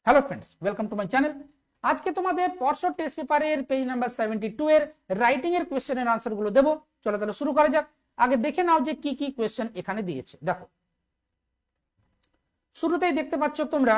Hello friends, welcome to my channel. আজকে তোমাদের পরশু টেস্ট পেপারের পেজ নাম্বার 72 এর রাইটিং এর কোশ্চেনের আনসার গুলো দেবো। চলো তাহলে শুরু করা যাক। আগে দেখে নাও যে কি কি কোশ্চেন এখানে দিয়েছে। দেখো, শুরুতেই দেখতে পাচ্ছ তোমরা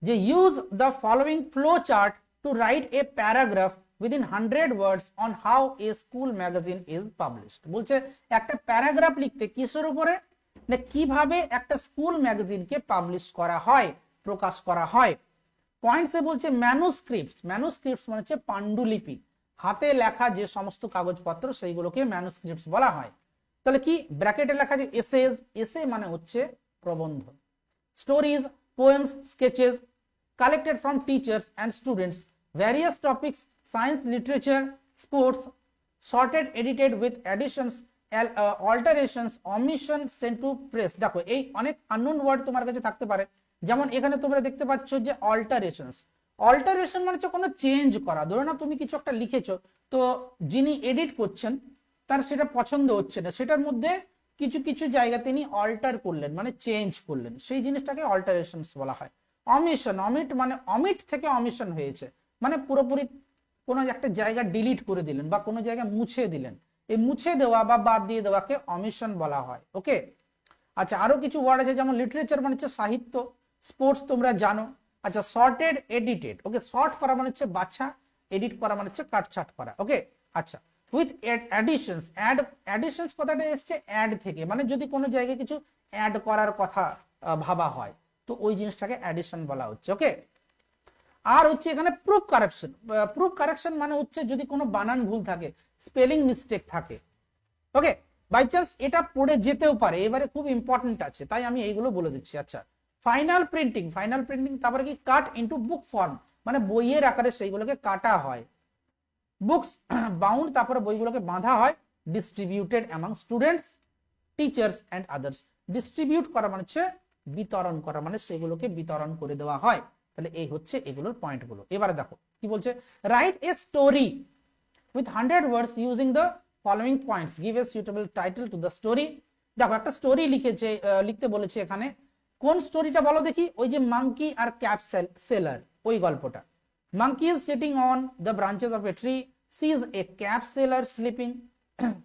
যে use the following flow chart to write a paragraph within 100 words on how a school magazine is published. বলছে একটা প্যারাগ্রাফ লিখতে কিসের উপরে, না কিভাবে একটা স্কুল ম্যাগাজিনকে পাবলিশ করা হয়, প্রকাশ করা হয়। পয়েন্টসে বলছে ম্যানুস্ক্রিপ্টস, ম্যানুস্ক্রিপ্টস মানে হচ্ছে পাণ্ডুলিপি, হাতে লেখা যে সমস্ত কাগজপত্র সেইগুলোকে ম্যানুস্ক্রিপ্টস বলা হয়। তাহলে কি ব্র্যাকেটে লেখা যে এসেজ, এসে মানে হচ্ছে প্রবন্ধ। Stories, poems, sketches collected from teachers and students, various topics, science, literature, sports, sorted, edited with additions, alterations, omission, sent to press. দেখো এই অনেক আননোন ওয়ার্ড তোমার কাছে থাকতে পারে, যেমন এখানে তোমরা দেখতে পাচ্ছ যে অল্টারেশনস। অল্টারেশন মানে হচ্ছে কোনো চেঞ্জ করা। ধরো না তুমি কিছু একটা লিখেছো, তো যিনি এডিট করছেন তার সেটা পছন্দ হচ্ছে না, সেটার মধ্যে কিছু কিছু জায়গা তিনি অল্টার করলেন, মানে চেঞ্জ করলেন, সেই জিনিসটাকে অল্টারেশনস বলা হয়। অমিশন, অমিট মানে অমিট থেকে অমিশন হয়েছে, মানে পুরোপুরি কোনো একটা জায়গা ডিলিট করে দিলেন বা কোনো জায়গা মুছে দিলেন, এই মুছে দেওয়া বা বাদ দিয়ে দেওয়াকে অমিশন বলা হয়। ওকে, আচ্ছা আরো কিছু ওয়ার্ড আছে, যেমন লিটারেচার মানে হচ্ছে সাহিত্য, স্পোর্টস তোমরা জানো। আচ্ছা সর্টেড, এডিটেড, ওকে সর্ট করা মানে হচ্ছে বাছা, এডিট করা মানে হচ্ছে কাটছাট করা। ওকে, আচ্ছা উইথ অ্যাডিশনস, অ্যাডিশনস কথাটা এসছে অ্যাড থেকে, মানে যদি কোনো জায়গায় কিছু অ্যাড করার কথা ভাবা হয় তো ওই জিনিসটাকে অ্যাডিশন বলা হচ্ছে। ওকে, আর হচ্ছে এখানে প্রুফ কারেকশন। প্রুফ কারেকশন মানে হচ্ছে যদি কোনো বানান ভুল থাকে, স্পেলিং মিস্টেক থাকে। ওকে, বাই চান্স এটা পড়ে যেতেও পারে, এবারে খুব ইম্পর্টেন্ট আছে তাই আমি এইগুলো বলে দিচ্ছি। আচ্ছা ফাইনাল প্রিন্টিং, ফাইনাল প্রিন্টিং তারপরে কি কাট ইনটু বুক ফর্ম, মানে বইয়ের আকারে সেইগুলোকে কাটা হয়। বুকস বাউন্ড, তারপরে বইগুলোকে বাঁধা হয়। Distributed among students, teachers and others. Distribute করা মানে হচ্ছে বিতরণ করা, মানে সেগুলোকে বিতরণ করে দেওয়া হয়। তাহলে এই হচ্ছে এগুলোর পয়েন্টগুলো। এবারে দেখো কি বলছে, write a story with 100 words using the following points, give a suitable title to the story। দেখো একটা স্টোরি লিখেছে, লিখতে বলেছে এখানে। কোন স্টোরিটা বলো দেখি? ওই যে মাঙ্কি আর ক্যাপ সেলার, ওই গল্পটা। Monkey is sitting on the branches of a tree, sees a cap seller sleeping.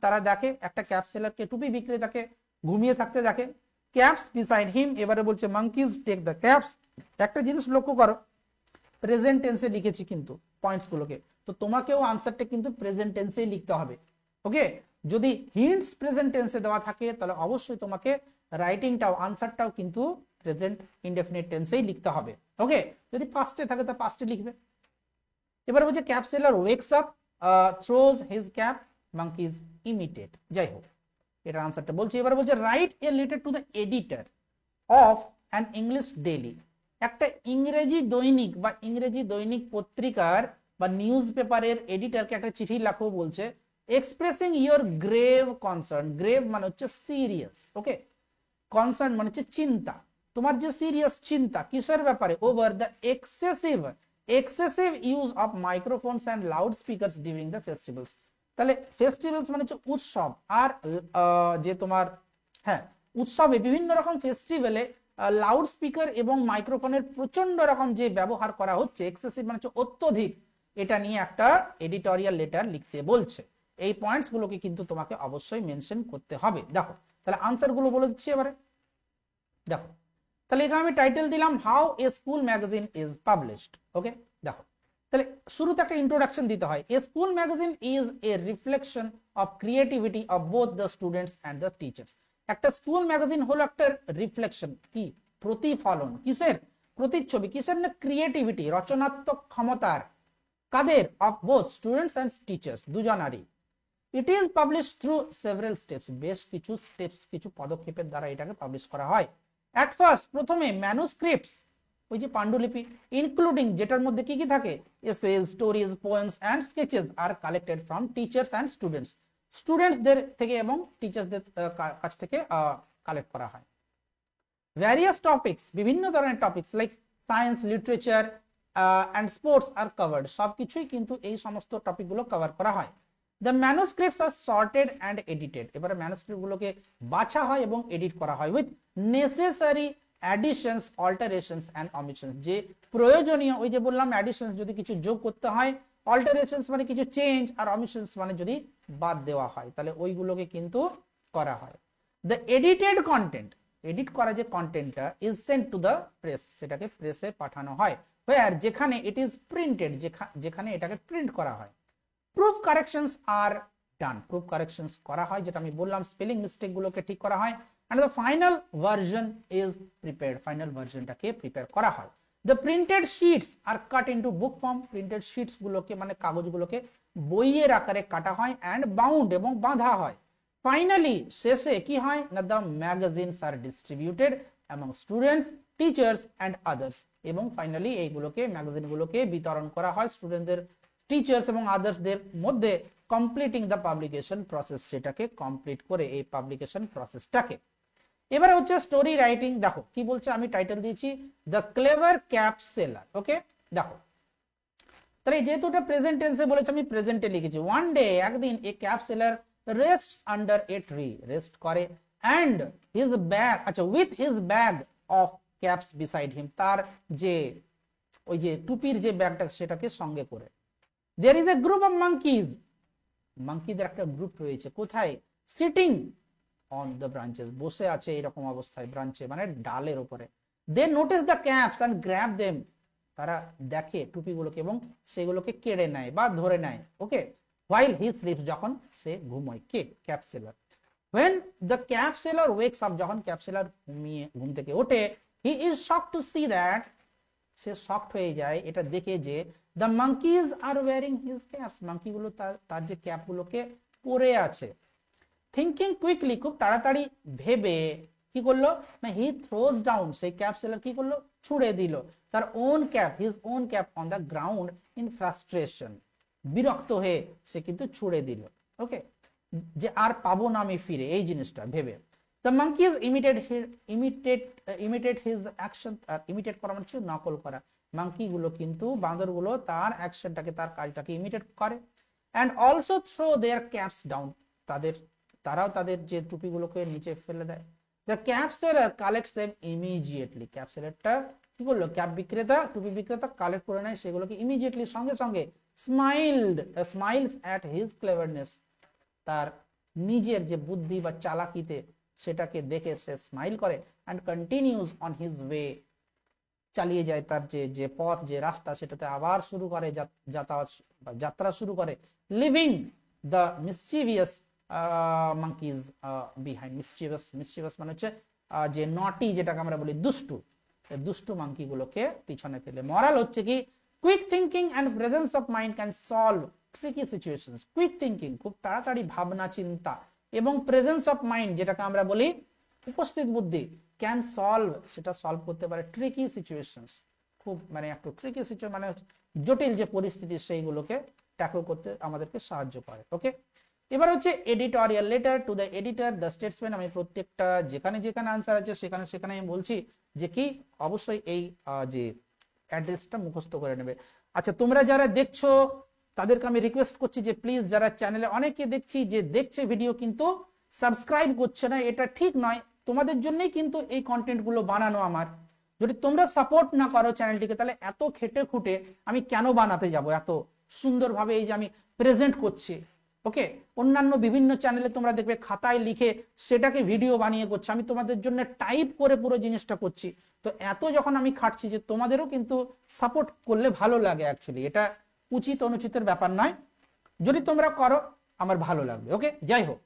তারা দেখে একটা ক্যাপ সেলারকে, টুপি বিক্রেতাকে ঘুমিয়ে থাকতে দেখে। ক্যাপস বিসাইড হিম, এবারে বলছে মাঙ্কিজ টেক দ্য ক্যাপস। একটা জিনিস লক্ষ্য করো, প্রেজেন্ট টেন্সে লিখেছি কিন্তু পয়েন্টস গুলোকে, তো তোমাকেও আনসারটা কিন্তু প্রেজেন্ট টেন্সেই লিখতে হবে। ওকে, যদি হিন্টস প্রেজেন্ট টেন্সে দেওয়া থাকে তাহলে অবশ্যই তোমাকে রাইটিংটাও, আনসারটাও কিন্তু প্রেজেন্ট ইনডেফিনিট টেন্সেই লিখতে হবে। ওকে, যদি পাস্টে থাকে তা পাস্টে লিখবে। এবার বলছে cap seller wakes up, throws his cap, monkeys imitate. যাই হোক, এটার আনসারটা বলছি। এবার বলছে write a letter to the editor of an English daily. একটা ইংরেজি দৈনিক বা ইংরেজি দৈনিক পত্রিকার বা নিউজ পেপারের এডিটরকে একটা চিঠি লেখো বলছে, expressing your grave concern. Grave মানে হচ্ছে সিরিয়াস, ওকে, কনসার্ন মানে হচ্ছে চিন্তা, তোমার যে সিরিয়াস চিন্তা কিসের ব্যাপারে, over the excessive use of মাইক্রোফোনস and loud speakers during the festivals. তাহলে ফেস্টিভ্যালস মানে হচ্ছে উৎসব, আর যে তোমার হ্যাঁ উৎসবে বিভিন্ন রকম ফেস্টিভ্যালে লাউড স্পিকার এবং মাইক্রোফোনের প্রচন্ড রকম যে ব্যবহার করা হচ্ছে, এক্সেসিভ মানে হচ্ছে অত্যধিক, এটা নিয়ে একটা এডিটোরিয়াল লেটার লিখতে বলছে। এই পয়েন্টস গুলোকে কিন্তু তোমাকে অবশ্যই মেনশন করতে হবে। দেখো তাহলে আনসার গুলো বলে দিচ্ছি এবারে। দেখো তাহলে এখানে আমি টাইটেল দিলাম how a school magazine is published. Okay, দেখো তাহলে শুরুতে একটা ইন্ট্রোডাকশন দিতে হয়। A school magazine is a reflection of creativity of both the students and the teachers. একটা স্কুল ম্যাগাজিন হলো একটা রিফ্লেকশন, কি প্রতিফলন, কিসের প্রতিচ্ছবি, কিসের না ক্রিয়েটিভিটি, রচনাত্মক ক্ষমতার, কাদের, of both students and teachers, দুজনারই। It is publish through several steps, বেশ কিছু স্টেপস, কিছু পদক্ষেপের দ্বারা এটাকে পাবলিশ করা হয়। অ্যাট ফার্স্ট, প্রথমে ম্যানুস্ক্রিপ্টস, ওই যে পাণ্ডুলিপি, ইনক্লুডিং যেটার মধ্যে কি কি থাকে, essays, stories, poems and sketches আর collected from teachers and students, স্টুডেন্টসদের থেকে এবং টিচার্সদের কাছ থেকে কালেক্ট করা হয়। ভ্যারিয়াস টপিকস, বিভিন্ন ধরনের topics like science, literature and sports are covered, সবকিছুই কিন্তু এই সমস্ত টপিকগুলো কভার করা হয়। The manuscripts are sorted and edited, এবারে ম্যানুস্ক্রিপ্ট গুলোকে বাছা হয় এবং এডিট করা হয় with necessary additions, alterations and omissions, যে প্রয়োজনীয়, ওই যে বললাম অ্যাডিশনস যদি কিছু যোগ করতে হয়, অল্টারেশনস মানে কিছু চেঞ্জ, আর অমিশনস মানে যদি বাদ দেওয়া হয়, তাহলে ওইগুলোকে কিন্তু করা হয়। দ্য এডিটেড কন্টেন্ট, এডিট করা যে কন্টেন্টটা, is sent to the press, সেটাকে প্রেসে পাঠানো হয়, হোয়ার যেখানে ইট ইজ প্রিন্টেড, যেখানে এটাকে প্রিন্ট করা হয়। প্রুফ কারেকশনস আর ডান, প্রুফ কারেকশনস করা হয়, যেটা আমি বললাম স্পেলিং মিস্টেক গুলোকে ঠিক করা হয়, and the final version is prepared, final ভার্সনটাকে প্রিপেয়ার করা হয়। The printed sheets are cut into book form, printed sheets গুলোকে মানে কাগজগুলোকে বইয়ের আকারে কাটা হয় and bound এবং বাঁধা হয়। ফাইনালি শেষে কি হয় না, the magazines are distributed among students, teachers and others, এবং ফাইনালি এইগুলোকে ম্যাগাজিনগুলোকে বিতরণ করা হয় স্টুডেন্টদের, টিচার্স এবং আদার্সদের মধ্যে, কমপ্লিটিং দ্য পাবলিকেশন প্রসেস, সেটাকে কমপ্লিট করে এই পাবলিকেশন প্রসেসটাকে। এবারে হচ্ছে স্টোরি রাইটিং, দেখো কি বলছে, আমি টাইটেল দিয়েছি দ্য ক্লেভার ক্যাপ সেলার। ওকে, দেখো তাহলে যেহেতু এটা প্রেজেন্ট টেন্সে বলেছে, আমি প্রেজেন্টে লিখেছি। ওয়ান ডে, একদিন, a cap seller rests under a tree, rest করে, অ্যান্ড হিজ ব্যাগ, আচ্ছা with his bag of caps beside him, তার যে ওই যে টুপির যে ব্যাগটা সেটাকে সঙ্গে করে। There is a group of monkeys, মাঙ্কিদের একটা গ্রুপ রয়েছে, কোথায়, সিটিং অন দ্য ব্রাঞ্চেস, বসে আছে এরকম অবস্থায়, ব্রাঞ্চে মানে ডালের উপরে। They notice the caps and grab them, তারা দেখে টুপিগুলোকে এবং সেগুলোকে কেড়ে নেয় বা ধরে নেয়। ওকে, হোয়াইল হি স্লিপস, যখন সে ঘুমোয়, কে, cap seller. when the cap seller wakes up, যখন ক্যাপ সেলার ঘুম থেকে ওঠে, he is shocked to see that, সে শকড হয়ে যায় এটা দেখে যে the monkeys are wearing his caps, মাঙ্কিগুলো তার যে ক্যাপগুলোকে পরে আছে। থিঙ্কিং কুইকলি, খুব তাড়াতাড়ি ভেবে কি করলো না, হি থ্রোজ ডাউন, সেই ক্যাপ সেলার কি করলো, ছুড়ে দিল তার own cap, his own cap on the ground in frustration, বিরক্ত হয়ে সে কিন্তু ছুড়ে দিল। ওকে, যে আর পাবো না আমি ফিরে, এই জিনিসটা ভেবে। The monkeys imitate his action, আর ইমিটেট করা মানে নকল করা, মাঙ্কিগুলো কিন্তু বাঁদরগুলো তার অ্যাকশনটাকে, তার কাজটাকে ইমিটেট করে। And also throw their caps down, তারাও তাদের যে টুপিগুলোকে নিচে ফেলে দেয়। The cap seller collects them immediately, cap সেলারটা কি করলো, ক্যাপ বিক্রেতা, টুপি বিক্রেতা কালেক্ট করে নেয় সেগুলোকে ইমিডিয়েটলি, সঙ্গে সঙ্গে। স্মাইলস অ্যাট হিজ ক্লেভারনেস, তার নিজের যে বুদ্ধি বা চালাকিতে সেটাকে দেখে সে স্মাইল করে। And continues on his way, চালিয়ে যায় তার যে পথ, যে রাস্তা, সেটাতে আবার শুরু করে যাত্রা শুরু করে। Living the mischievous monkeys behind, mischievous মানে হচ্ছে যে নটি, যেটাকে আমরা বলি দুষ্টু মাঙ্কিগুলোকে পিছনে ফেলে। মরাল হচ্ছে কি, quick thinking and presence of mind can solve tricky situations. Quick thinking, খুব তাড়াতাড়ি ভাবনা চিন্তা, এবং প্রেজেন্স অফ মাইন্ড, যেটাকে আমরা বলি উপস্থিত বুদ্ধি, ক্যান সলভ, সেটা সলভ করতে পারে ট্রিকি সিচুয়েশনস, খুব মানে একটু ট্রিকি সিচুয়েশন মানে জটিল যে পরিস্থিতি, সেইগুলোকে ট্যাকল করতে আমাদেরকে সাহায্য করে। ওকে, এবার হচ্ছে editorial letter to the editor, the Statesman. আমি প্রত্যেকটা যেখানে যেখানে আনসার আছে সেখানে সেখানে আমি বলছি যে কি, অবশ্যই এই যে অ্যাড্রেসটা মুখস্থ করে নেবে। আচ্ছা, তোমরা যারা দেখছো তাদেরকে আমি রিকোয়েস্ট করছি যে প্লিজ, যারা চ্যানেলে অনেকে দেখছি যে দেখছে ভিডিও কিন্তু সাবস্ক্রাইব করছে না, এটা ঠিক নয়। তোমাদের জন্যই কিন্তু এই কন্টেন্ট গুলো বানানো আমার। যদি তোমরা সাপোর্ট না করো চ্যানেলটিকে, তাহলে এত খেটে খুঁটে আমি কেন বানাতে যাব, এত সুন্দরভাবে এই যে আমি প্রেজেন্ট করছি। ওকে, অন্যান্য বিভিন্ন চ্যানেলে তোমরা দেখবে খাতায় লিখে সেটাকে ভিডিও বানিয়ে করছে, আমি তোমাদের জন্য টাইপ করে পুরো জিনিসটা করছি। তো এত যখন আমি খাটছি, যে তোমাদেরও কিন্তু সাপোর্ট করলে ভালো লাগে, অ্যাকচুয়ালি এটা উচিত অনুচিতের ব্যাপার নয়, যদি তোমরা করো আমার ভালো লাগবে। ওকে, যাই হোক,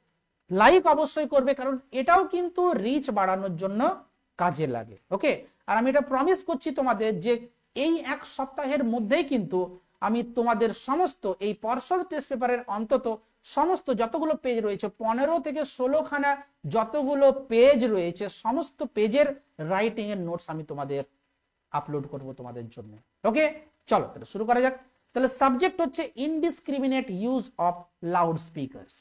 লাইক অবশ্যই করবে, কারণ এটাও কিন্তু রিচ বাড়ানোর জন্য কাজে লাগে। ওকে, আর আমি এটা প্রমিস করছি তোমাদের যে এই এক সপ্তাহের মধ্যেই কিন্তু আমি তোমাদের সমস্ত এই পর্ষদ টেস্ট পেপারের অন্তত সমস্ত যতগুলো পেজ রয়েছে, 15 থেকে 16 খানা যতগুলো পেজ রয়েছে, সমস্ত পেজের রাইটিং এর নোটস আমি তোমাদের আপলোড করব তোমাদের জন্য। ওকে, চলো তাহলে শুরু করা যাক। তাহলে সাবজেক্ট হচ্ছে indiscriminate use of loud speakers.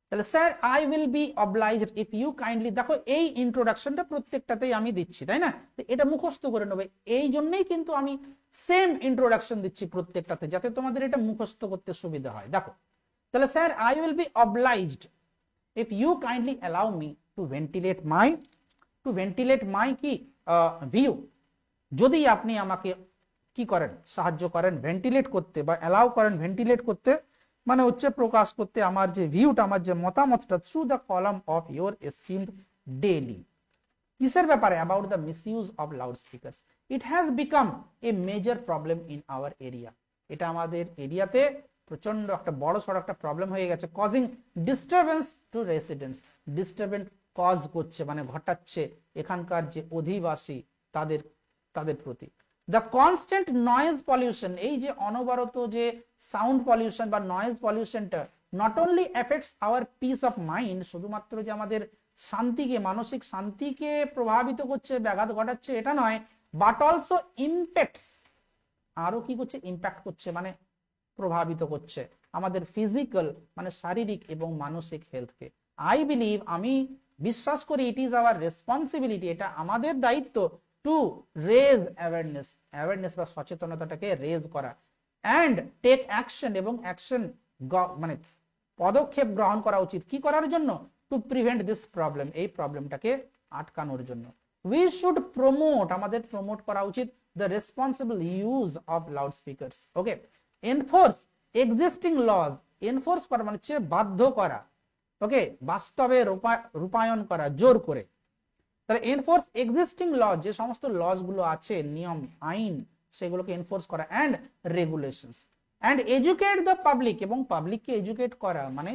তাহলে sir, I will be obliged if you kindly, দেখো এই ইন্ট্রোডাকশনটা প্রত্যেকটাতেই আমি দিচ্ছি, তাই না? তো এটা মুখস্থ করে নেবে, এই জন্যই কিন্তু আমি সেম ইন্ট্রোডাকশন দিচ্ছি প্রত্যেকটাতে, যাতে তোমাদের এটা মুখস্থ করতে সুবিধা হয়। দেখো, তাহলে sir, I will be obliged if you kindly allow me to ventilate my to ventilate my কি ভিউ। যদি আপনি আমাকে কি করেন, সাহায্য করেন ভেন্টিলেট করতে বা অ্যালাউ করেন ভেন্টিলেট করতে, মানে হচ্ছে প্রকাশ করতে আমার যে ভিউটা, আমার যে মতামতটা, through the column of your esteemed daily. কিসের ব্যাপারে? About the misuse of loud speakers. It has become a major problem in our area. এটা আমাদের এরিয়াতে প্রচন্ড একটা বড় সড় একটা প্রবলেম হয়ে গেছে। Causing disturbance to residents. Disturbance cause করছে মানে ঘটাচ্ছে এখানকার যে অধিবাসী তাদের তাদের প্রতি। দ্য কনস্ট্যান্ট নয়েজ পলিউশন, এই যে অনবরত যে সাউন্ড পলিউশন বা নয়েজ পলিউশনটা not only affects our peace of mind, শুধুমাত্র যে আমাদের শান্তিকে, মানসিক শান্তিকে প্রভাবিত করছে, ব্যাঘাত ঘটাচ্ছে এটা নয়, বাট অলসো ইম্প্যাক্টস, আরো কি করছে, ইম্প্যাক্ট করছে মানে প্রভাবিত করছে আমাদের ফিজিক্যাল মানে শারীরিক এবং মানসিক হেলথকে। আই বিলিভ, আমি বিশ্বাস করি, ইট ইজ আওয়ার রেসপন্সিবিলিটি, এটা আমাদের দায়িত্ব, টু রেজ অ্যাওয়ারনেস, অ্যাওয়ারনেস বা সচেতনতাটাকে রেজ করা, অ্যান্ড টেক অ্যাকশন, এবং অ্যাকশন মানে পদক্ষেপ গ্রহণ করা উচিত কি করার জন্য, টু প্রিভেন্ট দিস প্রবলেম, এই প্রবলেমটাকে আটকানোর জন্য। উই শুড প্রমোট, আমাদের প্রমোট করা উচিত the responsible use of loud speakers. Okay, enforce existing laws, enforce করা মানে হচ্ছে বাধ্য করা, ওকে, বাস্তবে রূপায়ণ করা জোর করে। তাহলে এনফোর্স এক্সিস্টিং ল, যে সমস্ত লজ গুলো আছে, নিয়ম আইন, সেগুলোকে এনফোর্স করা, and regulations, and educate the public, এবং পাবলিককে এডুকেট করা মানে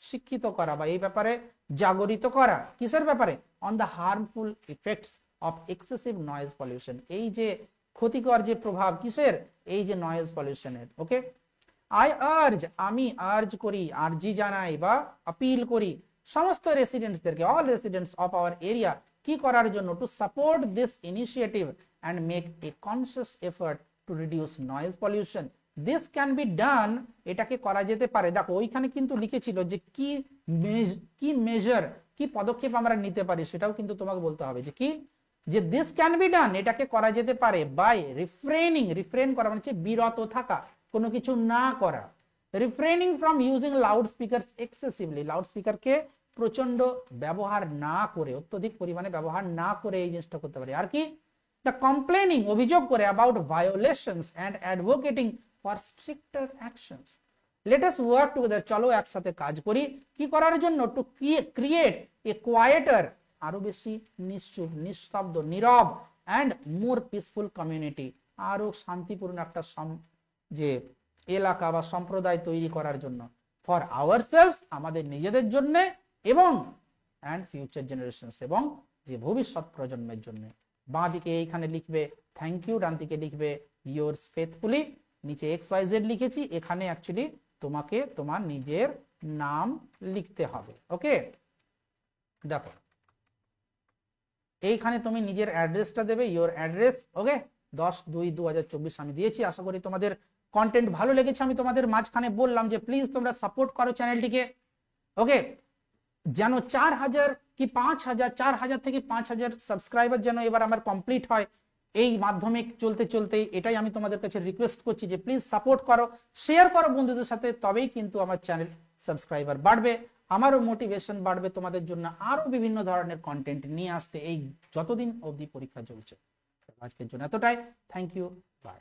শিক্ষিত করা বা এই ব্যাপারে জাগরিত করা। কিসের ব্যাপারে? On the harmful effects of excessive noise pollution, এই যে ক্ষতিকর যে প্রভাব কিসের, এই যে নয়েজ পলিউশনের। ওকে, আই আর্জ, আমি আর্জ করি, আর্জি জানাই বা আপিল করি সমস্ত রেসিডেন্টসদেরকে, all residents of our area, কি করার জন্য, to support this initiative and make a conscious effort to reduce noise pollution. This can be done, এটাকে করা যেতে পারে। দেখো ওইখানে কিন্তু লিখেছিল যে কি মেজার, কি পদক্ষেপ আমরা নিতে পারি, সেটাও কিন্তু তোমাকে বলতে হবে যে কি, যে দিস ক্যান বি ডান, এটাকে করা যেতে পারে বাই রিফ্রেনিং, রিফ্রেন করা মানে হচ্ছে বিরত থাকা, কোনো কিছু না করা, refraining from using loud speakers excessively, loud স্পিকারকে প্রচন্ড ব্যবহার না করে, অত্যধিক পরিমাণে ব্যবহার না করে এই জিনিসটা করতে পারে। আর কি, দ্য কমপ্লেনিং, অভিযোগ করে, about violations and advocating for stricter actions. Let us work together, চলো একসাথে কাজ করি কি করার জন্য, টু ক্রিয়েট এ কোয়াইটার, আরো বেশি নিশ্চুপ, নিস্তব্ধ, নীরব, অ্যান্ড মোর পিসফুল কমিউনিটি, আরো শান্তিপূর্ণ একটা যে এলাকা বা সম্প্রদায় তৈরি করার জন্য, ফর আওয়ারসেলভস, আমাদের নিজেদের জন্য, এবং অ্যান্ড ফিউচার জেনারেশনস, এবং যে ভবিষ্যৎ প্রজন্মের জন্য। বাঁ দিকে এইখানে লিখবে থ্যাংক ইউ, ডান দিকে লিখবে ইয়োরস ফেথফুলি, নিচে XYZ লিখেছি, এখানে অ্যাকচুয়ালি তোমাকে তোমার নিজের নাম লিখতে হবে। ওকে, দেখো এইখানে তুমি নিজের অ্যাড্রেসটা দেবে, ইয়োর অ্যাড্রেস। ওকে, 10/2/2024 আমি দিয়েছি। আশা করি তোমাদের কন্টেন্ট ভালো লেগেছে। আমি তোমাদের মাঝখানে বললাম যে প্লিজ তোমরা সাপোর্ট করো চ্যানেলটিকে। ওকে, যেন 4000 কি 5000, 4000 থেকে 5000 সাবস্ক্রাইবার যেন এবার আমার কমপ্লিট হয় এই মাধ্যমিক চলতে চলতে, এটাই আমি তোমাদের কাছে রিকোয়েস্ট করছি যে প্লিজ সাপোর্ট করো, শেয়ার করো বন্ধুদের সাথে, তবেই কিন্তু আমার চ্যানেল সাবস্ক্রাইবার বাড়বে, আমারও মোটিভেশন বাড়বে তোমাদের জন্য আরো বিভিন্ন ধরনের কন্টেন্ট নিয়ে আসতে, এই যতদিন অবধি পরীক্ষা চলছে। আজকের জন্য এতটাই, থ্যাংক ইউ, বাই।